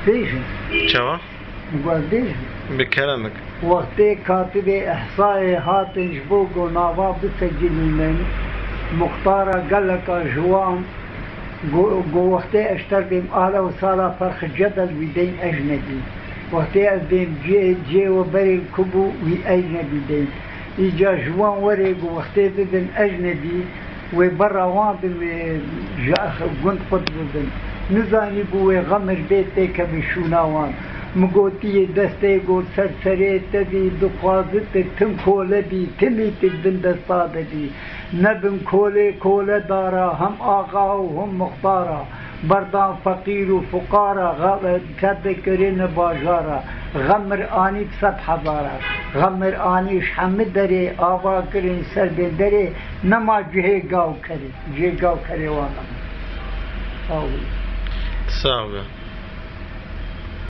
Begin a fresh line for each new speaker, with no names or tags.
بيجن
چوا؟
نقول بيجن
بكلامك
وقتی کاتب احصای هاتن جبوگ و ناوا بسجلینن مختارا گلکا جوان گو وقتی اشتردیم آلا و سالا فرخ جدل ویدین اجنبی وقتی از دیم جی و بری کبو وی اجنبی دیم ایجا جوان وری گو وقتی ببن اجنبی و براوان بن گند قد ببن نزانی بو غمر بیتی که بشوناوان مگوتی دسته گو سرسره تبی دخوازت تم کوله بی تمی تبن دستاده بی نبن کوله دارا هم آقا و هم مختارا بردان فقیر و فقارا کد کرین باجارا غمر آنی بسد حضارا غمر آنیش همه داره آوا کرین سر بین داره نما جه گاو کری وانا
ساوه